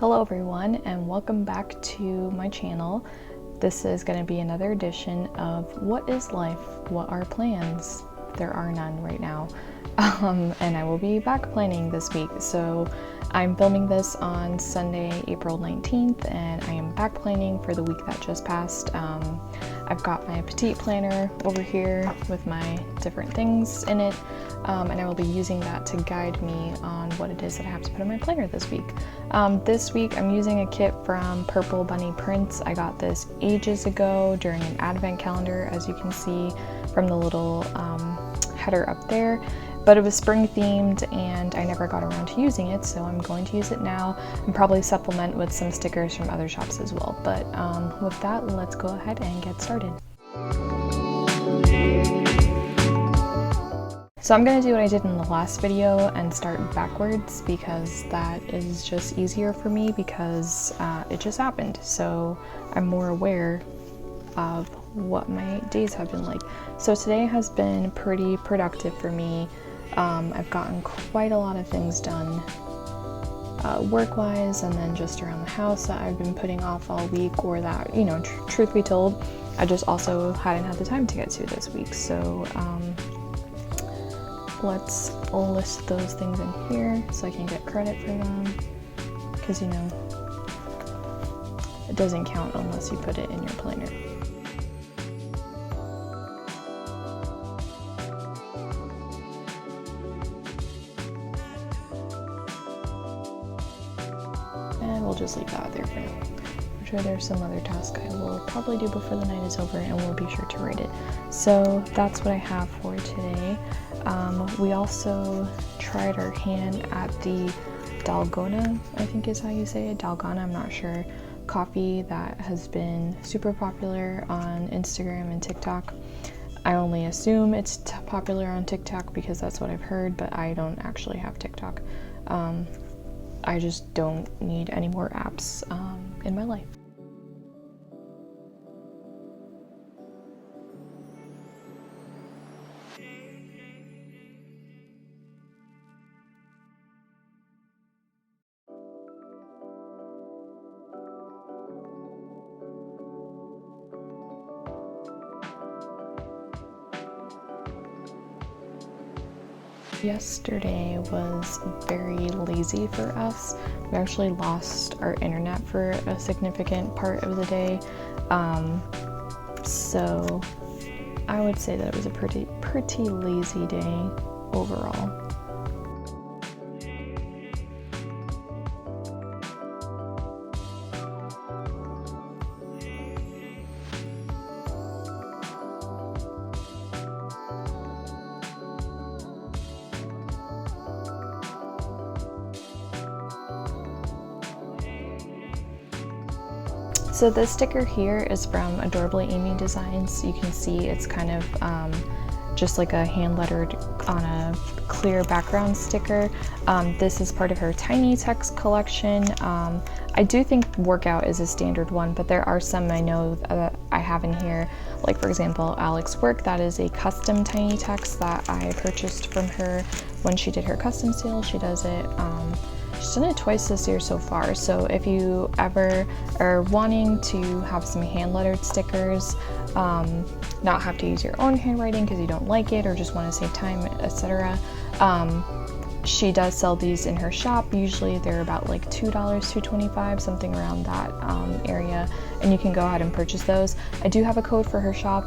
Hello everyone, and welcome back to my channel. This is going to be another edition of What is Life? What are plans? There are none right now. And I will be back planning this week. So I'm filming this on Sunday, April 19th, and I am back planning for the week that just passed. I've got my petite planner over here with my different things in it, and I will be using that to guide me on what it is that I have to put in my planner this week. This week I'm using a kit from Purple Bunny Prints. I got this ages ago during an advent calendar, as you can see from the little header up there. But it was spring themed and I never got around to using it, so I'm going to use it now and probably supplement with some stickers from other shops as well. But with that, let's go ahead and get started. So I'm going to do what I did in the last video and start backwards because that is just easier for me because it just happened. So I'm more aware of what my days have been like. So today has been pretty productive for me. I've gotten quite a lot of things done work-wise and then just around the house that I've been putting off all week, or that, you know, truth be told, I just also hadn't had the time to get to this week. So let's list those things in here so I can get credit for them, because, you know, it doesn't count unless you put it in your planner. And we'll just leave that there for now. I'm sure there's some other task I will probably do before the night is over, and we'll be sure to write it. So that's what I have for today. We also tried our hand at the Dalgona, I think is how you say it, Dalgona, I'm not sure, coffee that has been super popular on Instagram and TikTok. I only assume it's popular on TikTok because that's what I've heard, but I don't actually have TikTok. I just don't need any more apps in my life. Yesterday was very lazy for us. We actually lost our internet for a significant part of the day. So I would say that it was a pretty lazy day overall. So this sticker here is from Adorably Amy Designs. You can see it's kind of just like a hand lettered on a clear background sticker. This is part of her Tiny Text collection. I do think Workout is a standard one, but there are some I know that I have in here. Like, for example, Alex Work, that is a custom Tiny Text that I purchased from her when she did her custom sale. She does it. She's done it twice this year so far, so if you ever are wanting to have some hand lettered stickers, not have to use your own handwriting because you don't like it or just want to save time, etc. She does sell these in her shop. Usually they're about like $2, $2.25, something around that area, and you can go ahead and purchase those. I do have a code for her shop.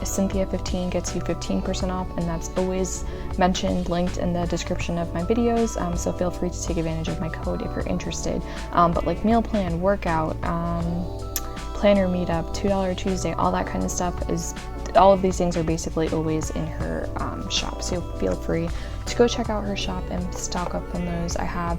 Cynthia15 gets you 15% off, and that's always mentioned, linked in the description of my videos, so feel free to take advantage of my code if you're interested. But like meal plan, workout, planner meetup, $2 Tuesday, all that kind of stuff is, all of these things are basically always in her shop, so feel free to go check out her shop and stock up on those. I have,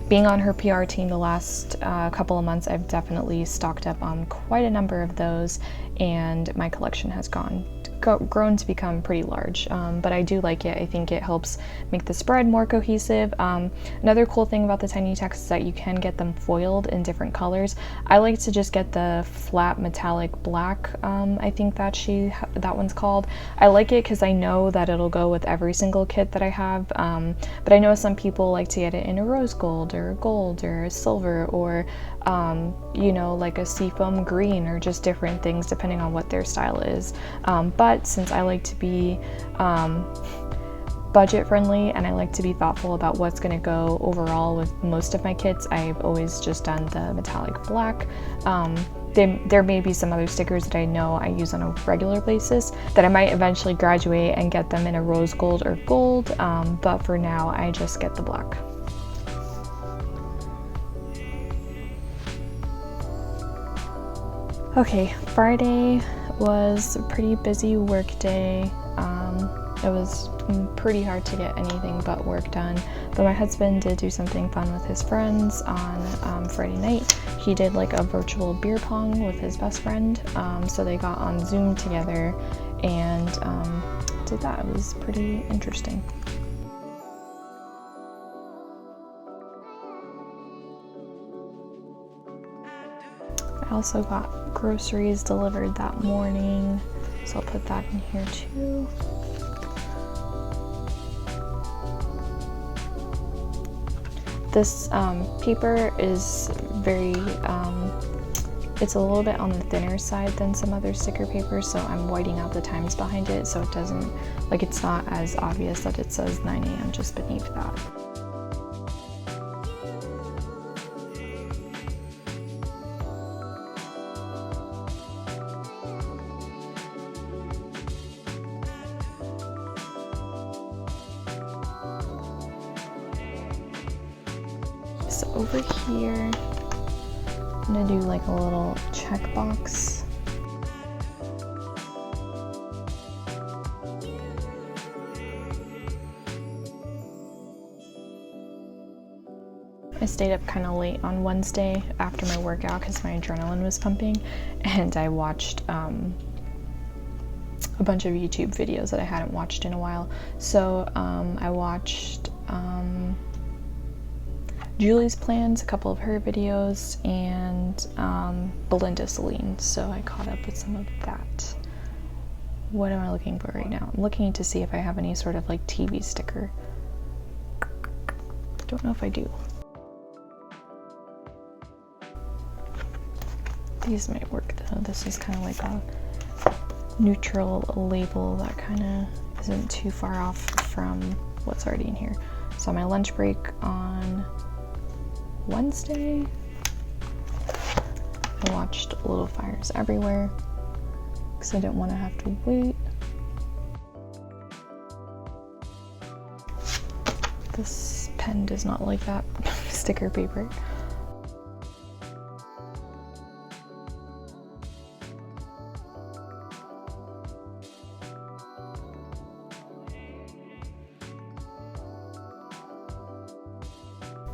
being on her PR team the last couple of months, I've definitely stocked up on quite a number of those, and my collection has gone grown to become pretty large, but I do like it. I think it helps make the spread more cohesive. Another cool thing about the tiny text is that you can get them foiled in different colors. I like to just get the flat metallic black, I think that one's called. I like it because I know that it'll go with every single kit that I have, but I know some people like to get it in a rose gold or a silver, or you know, like a seafoam green, or just different things depending on what their style is. But since I like to be budget friendly and I like to be thoughtful about what's going to go overall with most of my kits, I've always just done the metallic black. There may be some other stickers that I know I use on a regular basis that I might eventually graduate and get them in a rose gold or gold, but for now I just get the black. Okay, Friday was a pretty busy work day. It was pretty hard to get anything but work done, but my husband did do something fun with his friends on Friday night. He did like a virtual beer pong with his best friend, so they got on Zoom together and did that. It was pretty interesting. I also got groceries delivered that morning, so I'll put that in here too. This paper is very, it's a little bit on the thinner side than some other sticker paper, so I'm whiting out the times behind it so it doesn't, like, it's not as obvious that it says 9 a.m. just beneath that. So over here, I'm gonna do like a little checkbox. I stayed up kind of late on Wednesday after my workout because my adrenaline was pumping, and I watched a bunch of YouTube videos that I hadn't watched in a while. So I watched Julie's Plans, a couple of her videos, and Belinda Celine, so I caught up with some of that. What am I looking for right now? I'm looking to see if I have any sort of like TV sticker. Don't know if I do. These might work though. This is kind of like a neutral label that kind of isn't too far off from what's already in here. So on my lunch break on Wednesday, I watched Little Fires Everywhere because I didn't want to have to wait. This pen does not like that sticker paper.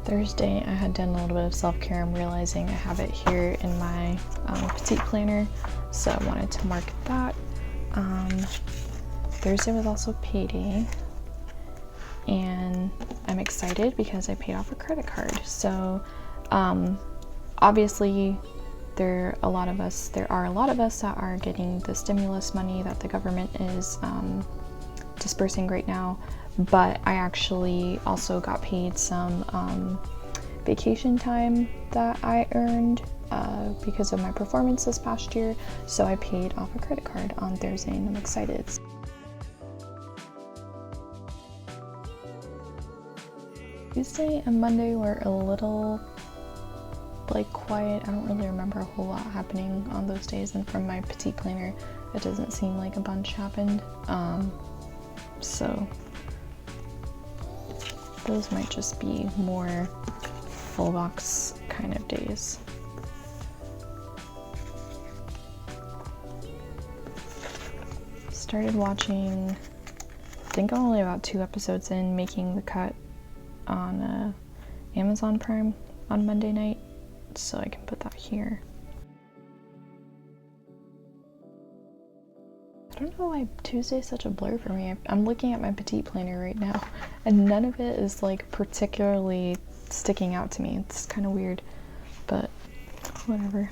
Thursday, I had done a little bit of self-care. I'm realizing I have it here in my petite planner, so I wanted to mark that. Thursday was also payday, and I'm excited because I paid off a credit card. So obviously there are a lot of us that are getting the stimulus money that the government is dispersing right now, but I actually also got paid some vacation time that I earned because of my performance this past year, so I paid off a credit card on Thursday and I'm excited. Tuesday and Monday were a little like quiet. I don't really remember a whole lot happening on those days, and from my petite planner it doesn't seem like a bunch happened, so those might just be more full box kind of days. Started watching, I think I'm only about 2 episodes in, Making the Cut on Amazon Prime on Monday night, so I can put that here. I don't know why Tuesday's such a blur for me. I'm looking at my petite planner right now, and none of it is like particularly sticking out to me. It's kind of weird, but whatever.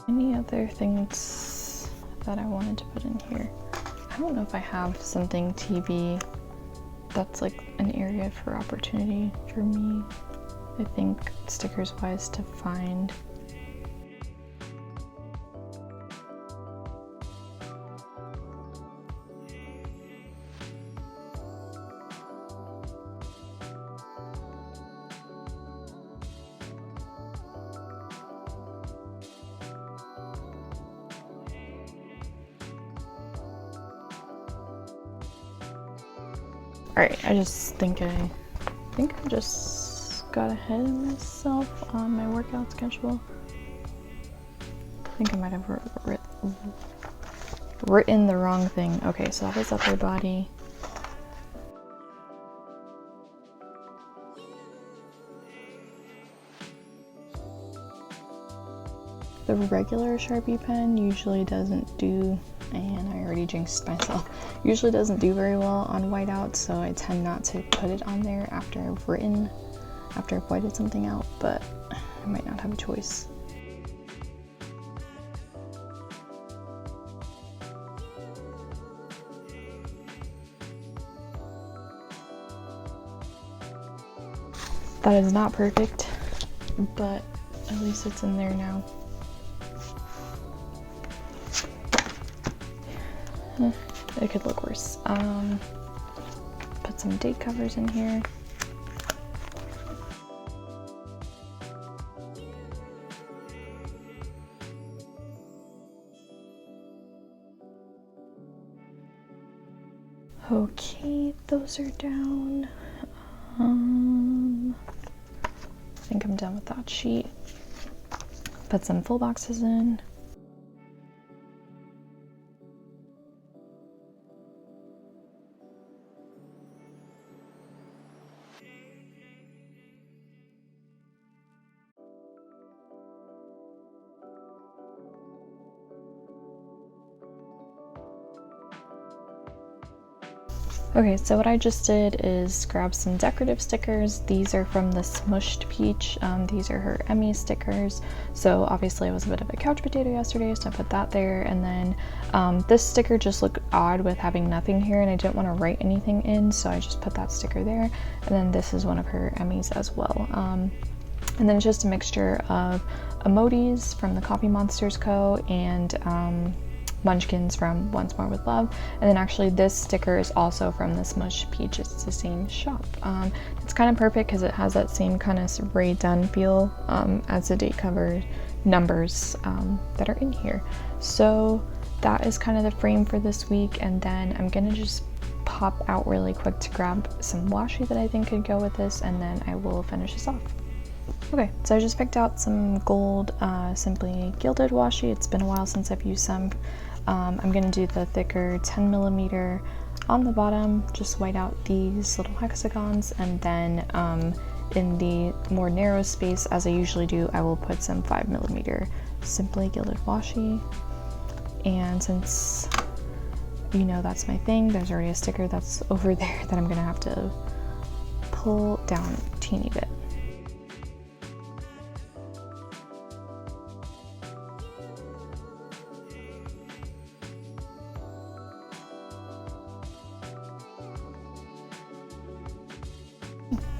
Any other things that I wanted to put in here? I don't know if I have something TV that's like an area for opportunity for me. I think stickers wise to find. Alright, I just think I just got ahead of myself on my workout schedule. I think I might have written the wrong thing. Okay, so that was upper body. The regular Sharpie pen usually doesn't do, and I already jinxed myself, usually doesn't do very well on whiteout, so I tend not to put it on there after I've whited something out, but I might not have a choice. That is not perfect, but at least it's in there now. It could look worse. Put some date covers in here. Okay, those are down. I think I'm done with that sheet. Put some full boxes in. Okay, so what I just did is grab some decorative stickers. These are from the Smushed Peach. These are her Emmy stickers. So obviously I was a bit of a couch potato yesterday, so I put that there. And then this sticker just looked odd with having nothing here, and I didn't want to write anything in, so I just put that sticker there. And then this is one of her Emmys as well. And then it's just a mixture of emojis from TheCoffeeMonsterzCo and Munchkins from Once More With Love. And then actually this sticker is also from the Smushed Peach. It's the same shop. It's kind of perfect because it has that same kind of Ray Dunn feel as the date cover numbers that are in here. So that is kind of the frame for this week, and then I'm gonna just pop out really quick to grab some washi that I think could go with this, and then I will finish this off. Okay, so I just picked out some gold Simply Gilded washi. It's been a while since I've used some. I'm going to do the thicker 10mm on the bottom, just white out these little hexagons, and then in the more narrow space, as I usually do, I will put some 5mm Simply Gilded washi. And since you know that's my thing, there's already a sticker that's over there that I'm going to have to pull down a teeny bit.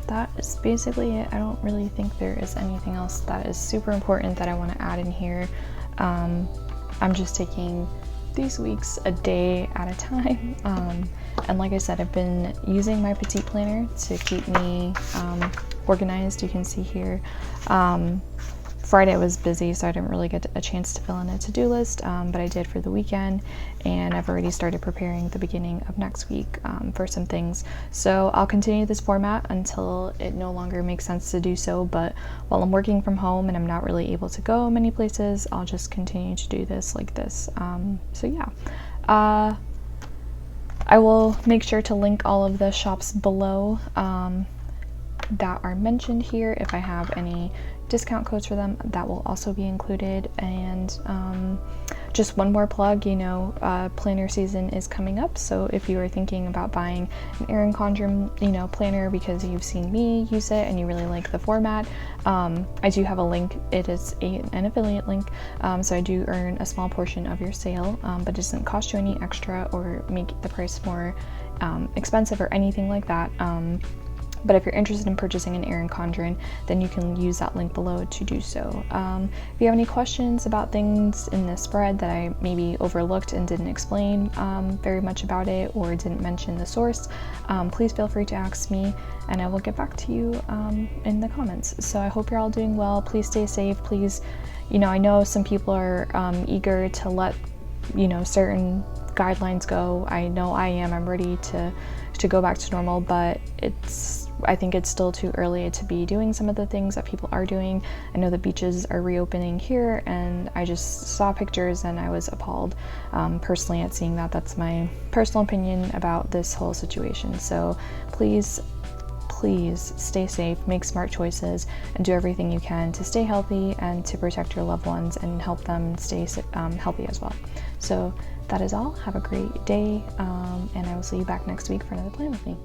That is basically it. I don't really think there is anything else that is super important that I want to add in here. I'm just taking these weeks a day at a time. And like I said, I've been using my petite planner to keep me organized. You can see here Friday was busy, so I didn't really get a chance to fill in a to-do list, but I did for the weekend, and I've already started preparing the beginning of next week for some things. So I'll continue this format until it no longer makes sense to do so, but while I'm working from home and I'm not really able to go many places, I'll just continue to do this like this. So yeah. I will make sure to link all of the shops below that are mentioned here. If I have any discount codes for them, that will also be included. And just one more plug, you know, planner season is coming up, so if you are thinking about buying an Erin Condren, you know, planner because you've seen me use it and you really like the format, I do have a link. It is an affiliate link, so I do earn a small portion of your sale, but it doesn't cost you any extra or make the price more expensive or anything like that. But if you're interested in purchasing an Erin Condren, then you can use that link below to do so. If you have any questions about things in this spread that I maybe overlooked and didn't explain very much about it, or didn't mention the source, please feel free to ask me and I will get back to you in the comments. So I hope you're all doing well. Please stay safe. Please, you know, I know some people are eager to let, you know, certain guidelines go. I know I am. I'm ready to go back to normal, but I think it's still too early to be doing some of the things that people are doing. I know the beaches are reopening here, and I just saw pictures and I was appalled personally at seeing that. That's my personal opinion about this whole situation. So please stay safe, make smart choices, and do everything you can to stay healthy and to protect your loved ones and help them stay healthy as well. So that is all. Have a great day, and I will see you back next week for another plan with me.